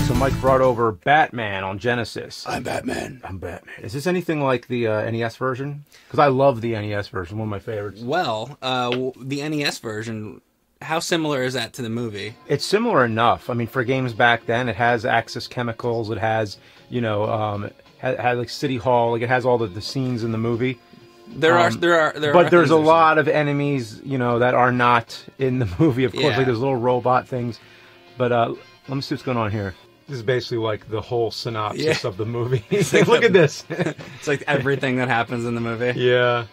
So Mike brought over Batman on Genesis. I'm Batman. I'm Batman. Is this anything like the NES version? Because I love the NES version, one of my favorites. Well, the NES version, how similar is that to the movie? It's similar enough. I mean, for games back then, it has Axis Chemicals. It has, had like City Hall. Like it has all the scenes in the movie. But there's a lot of enemies, that are not in the movie. Of course, Yeah. like those little robot things. But let me see what's going on here. This is basically like the whole synopsis of the movie. Look at this. It's like everything that happens in the movie. Yeah.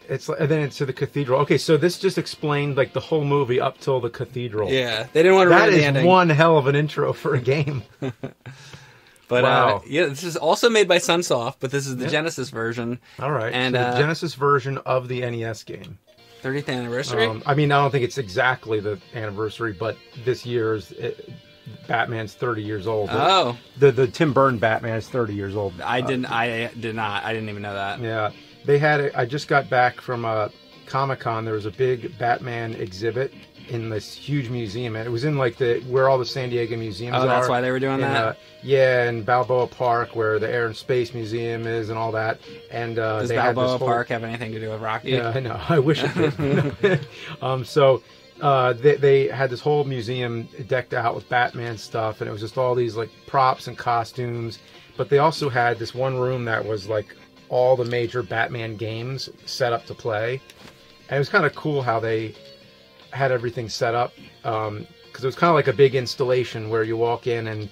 It's and then it's to the cathedral. Okay, so this just explained like the whole movie up till the cathedral. Yeah, they didn't want to ruin the ending. That is one hell of an intro for a game. But wow. this is also made by Sunsoft, but this is the Genesis version. All right, and so the Genesis version of the NES game. 30th anniversary? I mean, I don't think it's exactly the anniversary, but this year's Batman's 30 years old. Oh. The Tim Burton Batman is 30 years old. I did not. I didn't even know that. Yeah. They had it. I just got back from Comic-Con. There was a big Batman exhibit in this huge museum, and it was in like where all the San Diego museums are. Oh, that's why they were doing that? Yeah, in Balboa Park, where the Air and Space Museum is and all that. And does they Balboa had this Park have anything to do with Rocky? Yeah, I know. I wish it did. They had this whole museum decked out with Batman stuff, and it was just all these like props and costumes. But they also had this one room that was like all the major Batman games set up to play. And it was kind of cool how they had everything set up, because it was kind of like a big installation where you walk in and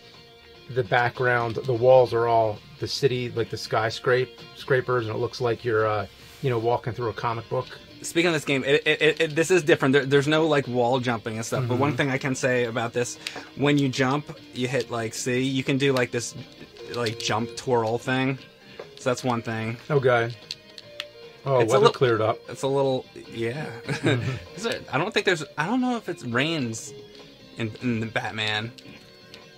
the background, the walls are all the city, like the skyscrapers, and it looks like you're walking through a comic book. Speaking of this game, this is different. There's no like wall jumping and stuff. Mm-hmm. But one thing I can say about this, when you jump, you hit like C. You can do like this like jump twirl thing. So that's one thing. Okay. Oh, it's weather cleared up. It's a little, yeah. I don't know if it rains in the Batman.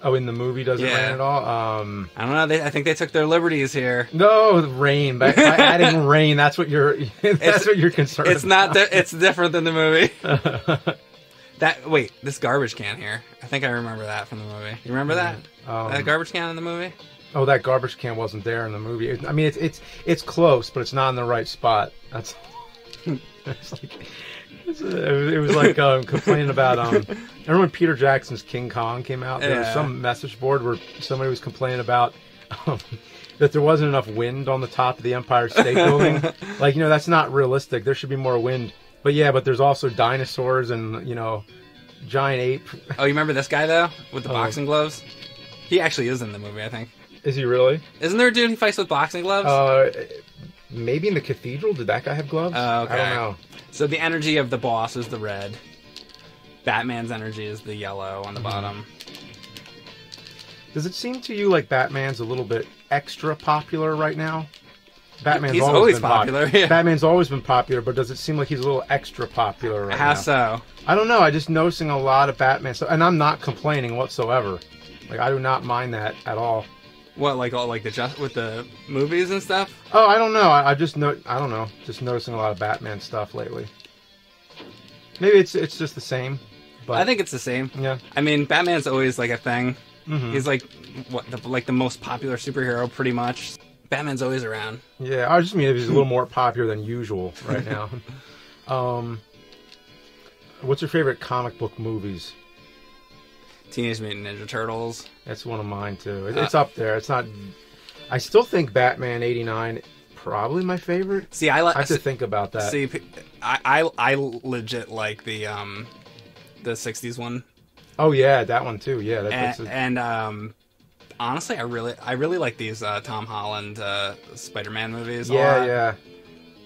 Oh, in the movie doesn't rain at all? I don't know. I think they took their liberties here. No, rain. By adding rain, that's what you're concerned It's about. It's different than the movie. This garbage can here. I think I remember that from the movie. You remember that? That garbage can in the movie? Oh, that garbage can wasn't there in the movie. I mean, it's close, but it's not in the right spot. That's it was like complaining about. I remember when Peter Jackson's King Kong came out. There was some message board where somebody was complaining about that there wasn't enough wind on the top of the Empire State Building. Like, that's not realistic. There should be more wind. But there's also dinosaurs and giant ape. Oh, you remember this guy though with the boxing gloves? He actually is in the movie, I think. Is he really? Isn't there a dude who fights with boxing gloves? Maybe in the cathedral. Did that guy have gloves? Oh, okay. I don't know. So the energy of the boss is the red. Batman's energy is the yellow on the bottom. Does it seem to you like Batman's a little bit extra popular right now? He's always been popular. Yeah. Batman's always been popular, but does it seem like he's a little extra popular right now? How so? I don't know. I'm just noticing a lot of Batman stuff, and I'm not complaining whatsoever. Like, I do not mind that at all. What, like all like with the movies and stuff? Oh, I don't know. I don't know. Just noticing a lot of Batman stuff lately. Maybe it's just the same. But I think it's the same. Yeah. I mean, Batman's always like a thing. Mm-hmm. He's like the most popular superhero, pretty much. Batman's always around. Yeah, I just mean he's a little more popular than usual right now. What's your favorite comic book movies? Teenage Mutant Ninja Turtles. That's one of mine too. It's up there. It's not. I still think Batman '89 probably my favorite. See, I have to think about that. See, I legit like the '60s one. Oh yeah, that one too. Yeah, honestly, I really like these Tom Holland Spider-Man movies. Yeah.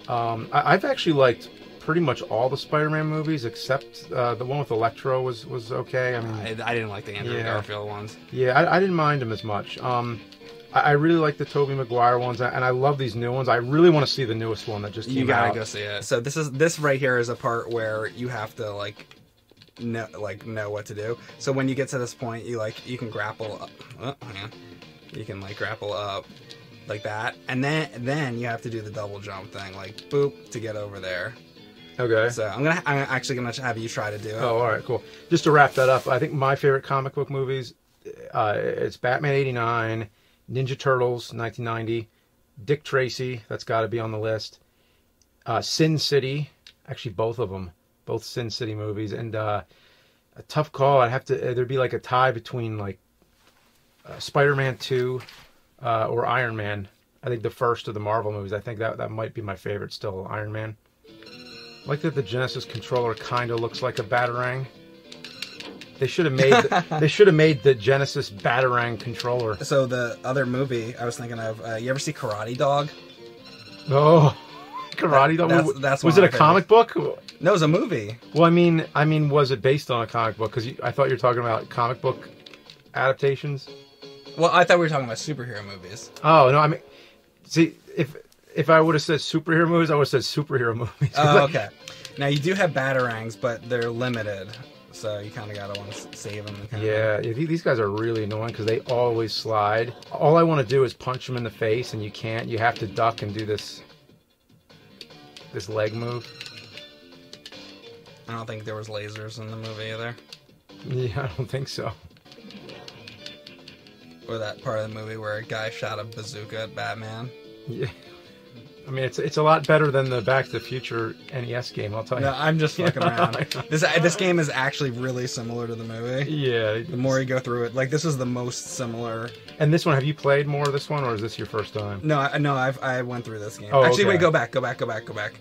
I've actually liked pretty much all the Spider-Man movies except the one with Electro was okay. I mean, I didn't like the Andrew Garfield ones. Yeah, I didn't mind them as much. I really like the Tobey Maguire ones, and I love these new ones. I really want to see the newest one that just came out. You gotta go see it. So this right here is a part where you have to know what to do. So when you get to this point, you can grapple up. Oh, hang on. You can grapple up like that, and then you have to do the double jump thing, like boop, to get over there. Okay. So I'm actually gonna have you try to do it. Oh, all right, cool. Just to wrap that up, I think my favorite comic book movies It's Batman 89, Ninja Turtles 1990, Dick Tracy, that's got to be on the list. Sin City, actually both of them, both Sin City movies, and a tough call. I'd have to. There'd be like a tie between like Spider-Man 2 or Iron Man. I think the first of the Marvel movies. I think that might be my favorite still, Iron Man. I like that the Genesis controller kind of looks like a Batarang. They should have made the Genesis Batarang controller. So the other movie I was thinking of, you ever see Karate Dog? Oh, Karate Dog. That's was it a comic book? No, it was a movie. Well, I mean, was it based on a comic book? Because I thought you were talking about comic book adaptations. Well, I thought we were talking about superhero movies. Oh no, I mean, see, if I would have said superhero movies, I would have said superhero movies. Oh, okay. Now you do have Batarangs, but they're limited, so you kind of gotta want to save them. Yeah, these guys are really annoying because they always slide. All I want to do is punch them in the face, and you can't. You have to duck and do this leg move. I don't think there was lasers in the movie either. Yeah, I don't think so. Or that part of the movie where a guy shot a bazooka at Batman. Yeah. I mean, it's a lot better than the Back to the Future NES game, I'll tell you. No, I'm just fucking around. This game is actually really similar to the movie. Yeah. The more you go through it, like, this is the most similar. And this one, have you played more of this one, or is this your first time? No, I went through this game. Oh, actually, okay. Wait, go back.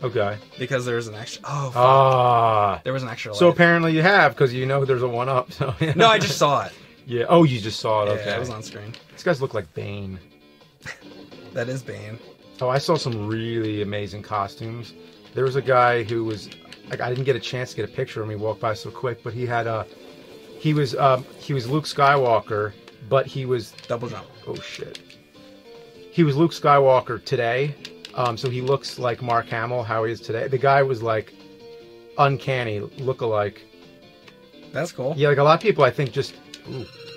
Okay. Because there's an extra. Oh, fuck. There was an extra. So life. apparently you have, because you know there's a 1-up. So, yeah. No, I just saw it. Yeah. Oh, you just saw it. Okay. Yeah, it was on screen. These guys look like Bane. That is Bane. Oh, I saw some really amazing costumes. There was a guy who was like, I didn't get a chance to get a picture of him. He walked by so quick, but he was Luke Skywalker, but he was double jump. Oh shit. He was Luke Skywalker today. So he looks like Mark Hamill, how he is today. The guy was like uncanny look-alike. That's cool. Yeah, like a lot of people I think just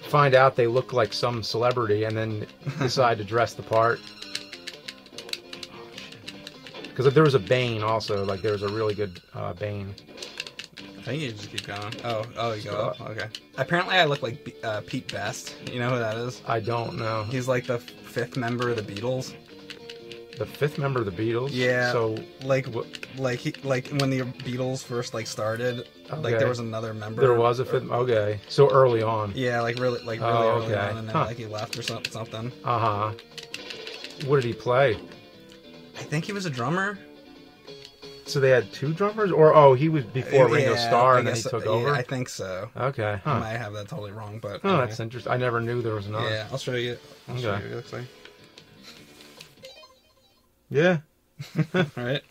find out they look like some celebrity and then decide to dress the part. Because there was a Bane also, like there was a really good Bane. I think you just keep going. Oh, you go up. Okay. Apparently, I look like Pete Best. You know who that is? I don't know. He's like the fifth member of the Beatles. The fifth member of the Beatles? Yeah. So like when the Beatles first started, okay. There was another member. There was a fifth. Okay. So early on. Yeah, really early on, and then he left or something. Uh huh. What did he play? I think he was a drummer. So they had two drummers, or he was before Ringo Starr and then he took over. I think so. Okay. I might have that totally wrong, but oh, that's interesting. I never knew there was another. Yeah, I'll show you. I'll show you what it looks like. Yeah. All right.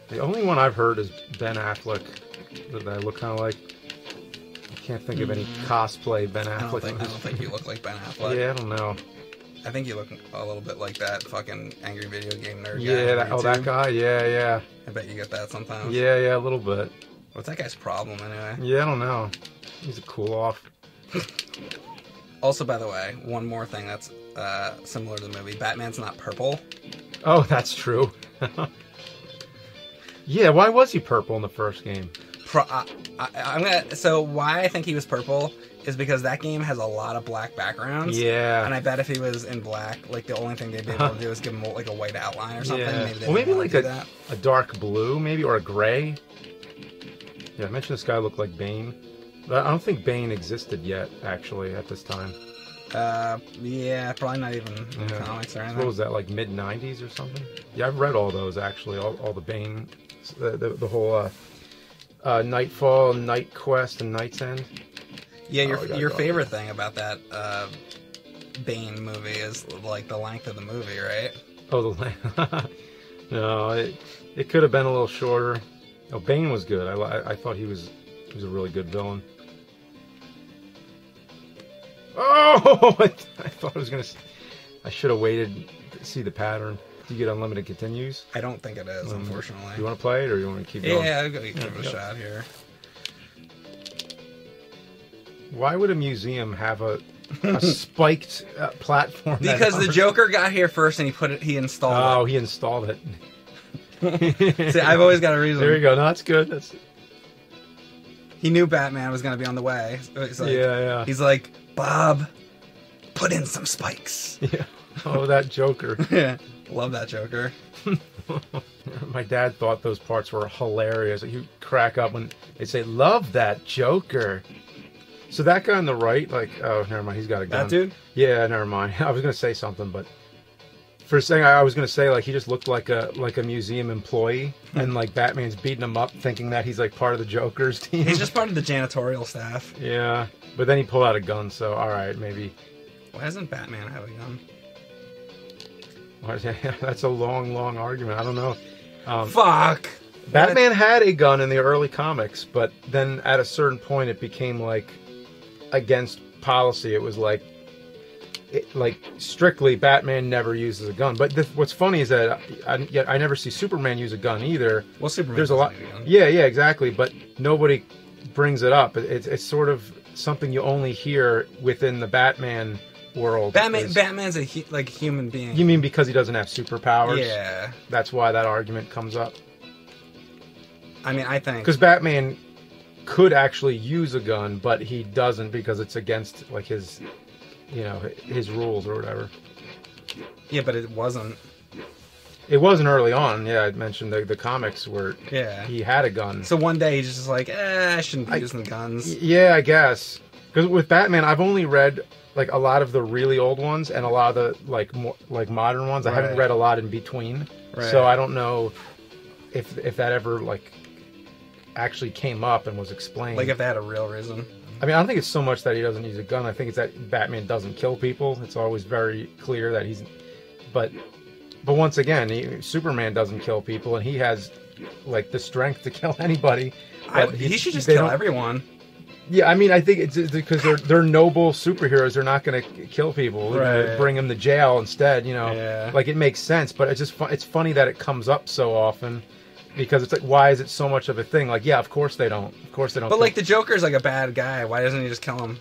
The only one I've heard is Ben Affleck that I look kind of like. I can't think of any cosplay Ben Affleck. I don't think you look like Ben Affleck. Yeah, I don't know. I think you look a little bit like that fucking angry video game nerd guy. Yeah, that guy. Yeah. I bet you get that sometimes. Yeah, a little bit. What's that guy's problem anyway? Yeah, I don't know. He's a cool off. Also, by the way, one more thing that's similar to the movie: Batman's not purple. Oh, that's true. Yeah, why was he purple in the first game? So why I think he was purple is because that game has a lot of black backgrounds. Yeah. And I bet if he was in black, like the only thing they'd be able to do is give him like a white outline or something. Yeah. Maybe like a dark blue, maybe, or a gray. Yeah, I mentioned this guy looked like Bane. But I don't think Bane existed yet, actually, at this time. Yeah, probably not even in comics or anything. What was that, like mid-90s or something? Yeah, I've read all those, actually, all the Bane, the whole Nightfall, Night Quest, and Night's End. Yeah, your favorite thing about that Bane movie is like the length of the movie, right? Oh, the length. No, it could have been a little shorter. Oh, Bane was good. I thought he was a really good villain. Oh, I thought I was gonna. I should have waited to see the pattern. Do you get unlimited continues? I don't think it is, unfortunately. You want to play it, or you want to keep going? Yeah, I'll give it a shot here. Why would a museum have a spiked platform? Because the Joker got here first, and he installed it. Oh, he installed it. See, I've always got a reason. There you go. No, that's good. He knew Batman was going to be on the way. So he's like, yeah. He's like, Bob, put in some spikes. Yeah. Oh, that Joker. Yeah. Love that Joker. My dad thought those parts were hilarious. You crack up when they say, love that Joker. So that guy on the right, like, oh, never mind, he's got a gun. That dude? Yeah, never mind. I was going to say something, but for a second I was going to say, like, he just looked like a museum employee, and, like, Batman's beating him up thinking that he's, like, part of the Joker's team. He's just part of the janitorial staff. Yeah, but then he pulled out a gun, so, alright, maybe. Why doesn't Batman have a gun? That's a long argument. I don't know. Fuck! Batman had a gun in the early comics, but then at a certain point it became, like, against policy. It was like strictly Batman never uses a gun. But what's funny is that I never see Superman use a gun either. Well, Superman there's a lot. Yeah, exactly. But nobody brings it up. It's sort of something you only hear within the Batman world. Batman's a human being. You mean because he doesn't have superpowers? Yeah. That's why that argument comes up. I mean, I think because Batman could actually use a gun, but he doesn't because it's against, like, his, his rules or whatever. Yeah, but it wasn't. It wasn't early on. Yeah, I mentioned the comics where he had a gun. So one day he's just like, I shouldn't be using guns. Yeah, I guess. Because with Batman, I've only read, like, a lot of the really old ones and a lot of the, more modern ones. I haven't read a lot in between. Right. So I don't know if that ever, like, actually came up and was explained. Like, if they had a real reason. I mean, I don't think it's so much that he doesn't use a gun. I think it's that Batman doesn't kill people. It's always very clear that he's... But once again, Superman doesn't kill people, and he has, like, the strength to kill anybody. He should just kill everyone. Yeah, I mean, I think it's because they're noble superheroes. They're not going to kill people. They're going to bring them to jail instead, Yeah. Like, it makes sense, but it's just it's funny that it comes up so often. Because it's like, why is it so much of a thing? Like, yeah, of course they don't. Of course they don't. But, like, the Joker's, like, a bad guy. Why doesn't he just kill him?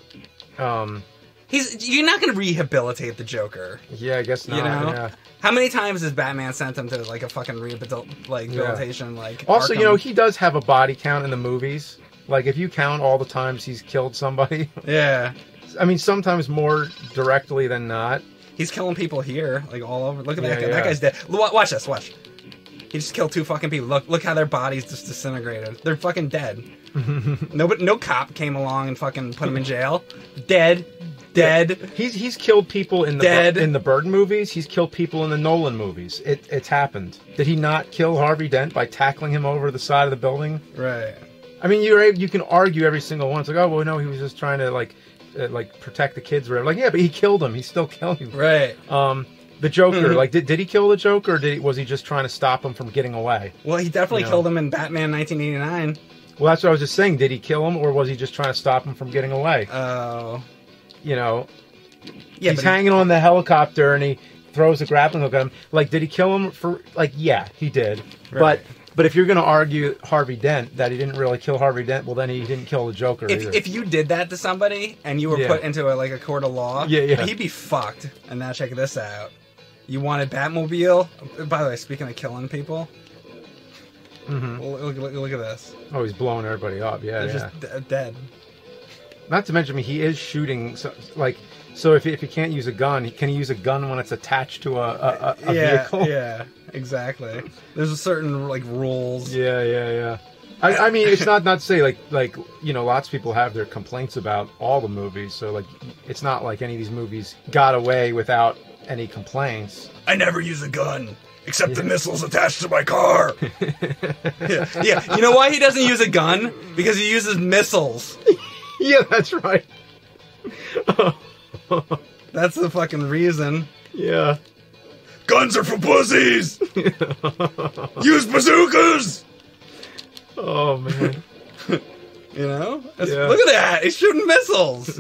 You're not going to rehabilitate the Joker. Yeah, I guess not. Yeah. How many times has Batman sent him to, like, a fucking rehabilitation, like, also, Arkham? he does have a body count in the movies. Like, if you count all the times he's killed somebody. Yeah. I mean, sometimes more directly than not. He's killing people here, like, all over. Look at that guy. That guy's dead. Watch this, watch. He just killed 2 fucking people. Look how their bodies just disintegrated. They're fucking dead. No cop came along and fucking put him in jail. Dead. Yeah. He's killed people in the Burton movies. He's killed people in the Nolan movies. It's happened. Did he not kill Harvey Dent by tackling him over the side of the building? Right. I mean, you can argue every single one. It's like, oh well, no, he was just trying to like protect the kids. Or whatever. Like, yeah, but he killed him. He still killed him. Right. The Joker, like, did he kill the Joker, or was he just trying to stop him from getting away? Well, he definitely killed him in Batman 1989. Well, that's what I was just saying. Did he kill him, or was he just trying to stop him from getting away? Oh. Yeah, he's hanging on the helicopter, and he throws a grappling hook at him. Like, did he kill him for... Like, yeah, he did. Right. But if you're going to argue Harvey Dent, that he didn't really kill Harvey Dent, well, then he didn't kill the Joker either. If you did that to somebody, and you were put into a court of law, he'd be fucked. And now check this out. You wanted Batmobile? By the way, speaking of killing people, look at this. Oh, he's blowing everybody up. Yeah, They're just dead. Not to mention, he is shooting. So if he can't use a gun, can he use a gun when it's attached to a vehicle? Yeah, exactly. There's a certain rules. Yeah. I mean, it's not to say like lots of people have their complaints about all the movies. So it's not like any of these movies got away without any complaints. I never use a gun, except the missiles attached to my car. Yeah. You know why he doesn't use a gun? Because he uses missiles. Yeah, that's right. That's the fucking reason. Yeah. Guns are for pussies! Use bazookas! Oh, man. Look at that! He's shooting missiles!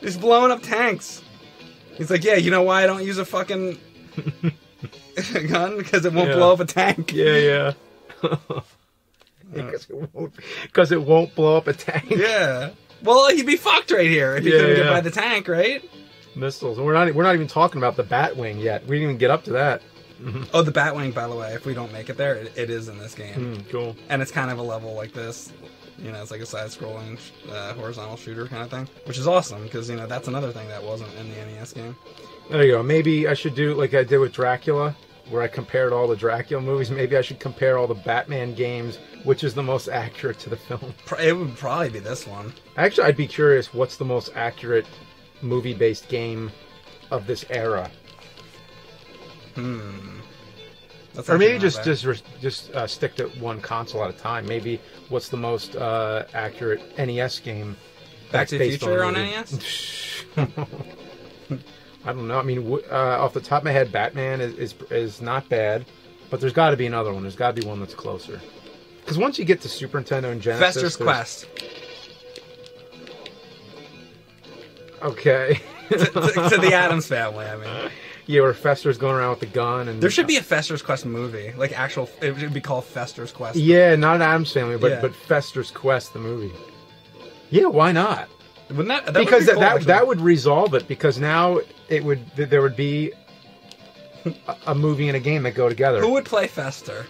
He's blowing up tanks. He's like, yeah, you know why I don't use a fucking gun? Because it won't blow up a tank. Yeah. Because it won't blow up a tank. Yeah. Well, he'd be fucked right here if he couldn't get by the tank, right? Missiles. And we're not even talking about the Batwing yet. We didn't even get up to that. Oh, the Batwing, by the way, if we don't make it there, it is in this game. Cool. And it's kind of a level like this. You know, it's like a side-scrolling horizontal shooter kind of thing, which is awesome because you know that's another thing that wasn't in the NES game. There you go. Maybe I should do like I did with Dracula, where I compared all the Dracula movies. Maybe I should compare all the Batman games, which is the most accurate to the film. It would probably be this one. Actually, I'd be curious what's the most accurate movie-based game of this era. Or maybe just stick to one console at a time. Maybe what's the most accurate NES game? Back to the Future on NES? I don't know. I mean, off the top of my head, Batman is not bad, but there's got to be another one. There's got to be one that's closer. Because once you get to Super Nintendo and Genesis, Fester's Quest. Okay. to the Addams Family, I mean. Yeah, where Fester's going around with the gun, and there should be a Fester's Quest movie, like actual. It should be called Fester's Quest. Yeah, not Addams Family, but Fester's Quest, the movie. Yeah, why not? Wouldn't that because would be cool, that would resolve it. Because now there would be a movie and a game that go together. Who would play Fester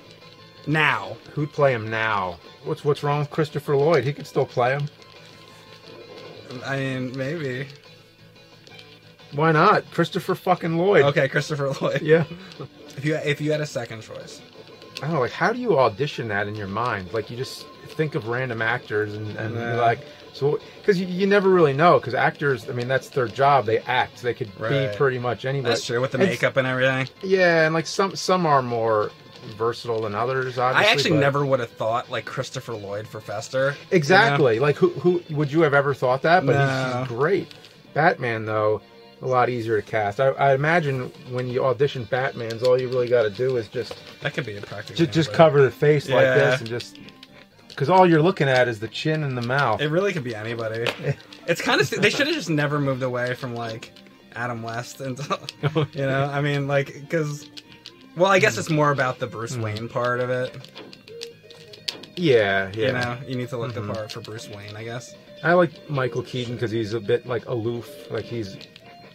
now? Who'd play him now? What's wrong with Christopher Lloyd? He could still play him. I mean, maybe. Why not? Christopher fucking Lloyd. Okay, Christopher Lloyd. Yeah. If you had a second choice. I don't know, like, how do you audition that in your mind? Like, you just think of random actors and you're like, so, because you never really know, because actors, I mean, that's their job. They act. They could be pretty much anybody. That's true, with the makeup and everything. Yeah, and like some are more versatile than others, obviously. I actually never would have thought, like, Christopher Lloyd for Fester. Exactly. You know? Like, who would you have ever thought that? But no. he's great. Batman, though, a lot easier to cast. I imagine when you audition Batman's, all you really got to do is just... That could be a practical. Just cover the face like this and just... Because all you're looking at is the chin and the mouth. It really could be anybody. It's kind of... They should have just never moved away from, like, Adam West. And, you know, I mean, like, because... Well, I guess it's more about the Bruce Wayne part of it. Yeah. You know, you need to look the part for Bruce Wayne, I guess. I like Michael Keaton because he's a bit, like, aloof. Like, he's...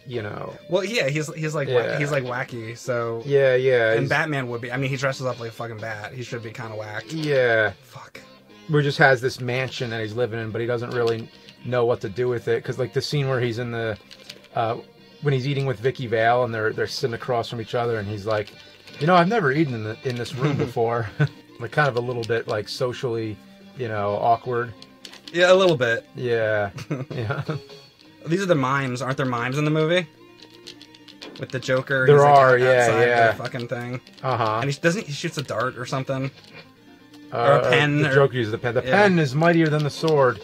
You know. Well, yeah, he's like he's like wacky. So yeah. And Batman would be. I mean, he dresses up like a fucking bat. He should be kind of whacked. Yeah. Fuck. Where just has this mansion that he's living in, but he doesn't really know what to do with it. Because like the scene where he's in the when he's eating with Vicky Vale and they're sitting across from each other, and he's like, you know, I've never eaten in this room before. Like kind of a little bit like socially, you know, awkward. Yeah, a little bit. Yeah. Yeah. These are the mimes, aren't there mimes in the movie? With the Joker, there he's like are, outside the fucking thing. And he shoots a dart or something, or a pen. The Joker uses the pen. The pen is mightier than the sword.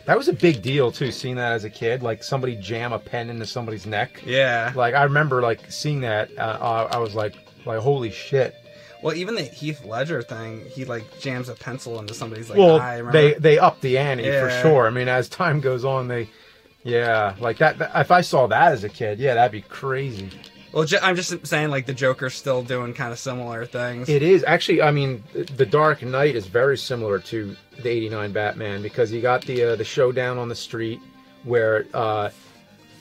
That was a big deal too. Seeing that as a kid, like somebody jam a pen into somebody's neck. Yeah. Like I remember, like seeing that. I was like holy shit. Well, even the Heath Ledger thing, he like jams a pencil into somebody's like eye. Remember? They upped the ante for sure. I mean, as time goes on, like that. If I saw that as a kid, that'd be crazy. Well, I'm just saying, like, the Joker's still doing kind of similar things. It is. Actually, I mean, The Dark Knight is very similar to the 89 Batman, because you got the showdown on the street where,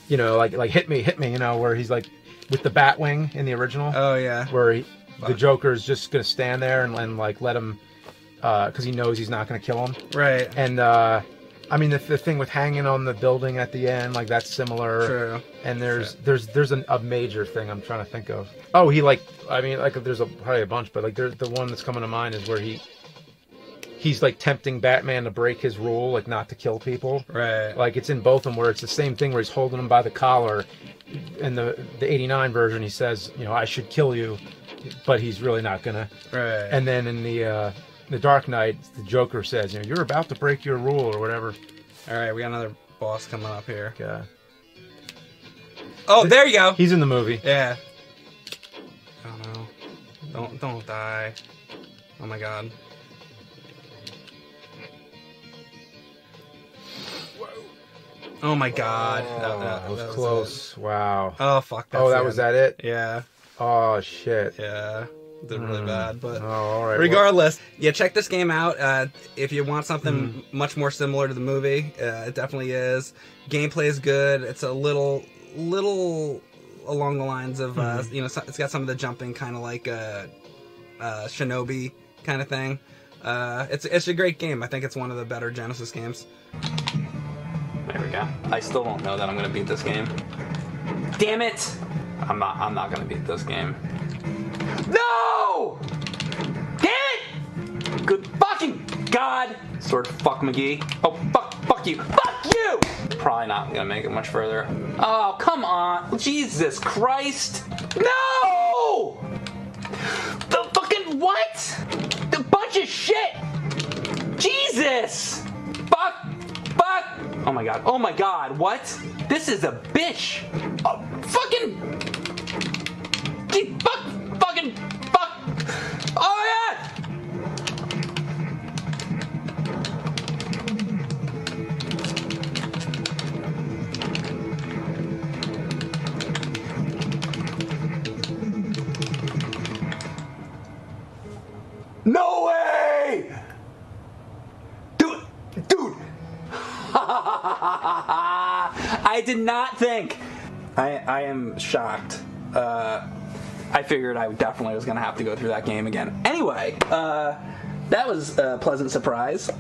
you know, like hit me, you know, where he's, like, with the Batwing in the original. Oh, yeah. Where the Joker's just going to stand there and, like, let him, because he knows he's not going to kill him. Right. And, I mean, the thing with hanging on the building at the end, like, that's similar. True. And there's a major thing I'm trying to think of. Oh, he, like, I mean, like, there's probably a bunch, but, like, the one that's coming to mind is where he's, like, tempting Batman to break his rule, like, not to kill people. Right. Like, it's in both of them where it's the same thing where he's holding him by the collar. In the 89 version, he says, you know, I should kill you, but he's really not gonna. Right. And then in the Dark Knight, the Joker says, you know, you're about to break your rule or whatever. All right, we got another boss coming up here. Yeah. Oh, there you go. He's in the movie. Yeah. Oh no! Don't die! Oh my god! Oh my god! That was close. Wow. Oh fuck! That was that it? Yeah. Oh shit. Yeah. Did really bad, but all right. Regardless, check this game out. If you want something much more similar to the movie, it definitely is. Gameplay is good. It's a little along the lines of you know, it's got some of the jumping, kind of like Shinobi kind of thing, It's a great game. I think it's one of the better Genesis games. There we go. I still don't know that I'm gonna beat this game. Damn it! I'm not gonna beat this game. No! Damn it! Good fucking God! Sword fuck McGee. Oh fuck you. Fuck you! Probably not gonna make it much further. Oh, come on. Jesus Christ. No! The fucking what? The bunch of shit! Jesus! Fuck! Oh my god, what? This is a bitch! Oh, fucking! Fuck! Oh my god! No way! Dude! I did not think. I am shocked. I figured I definitely was going to have to go through that game again. Anyway, that was a pleasant surprise.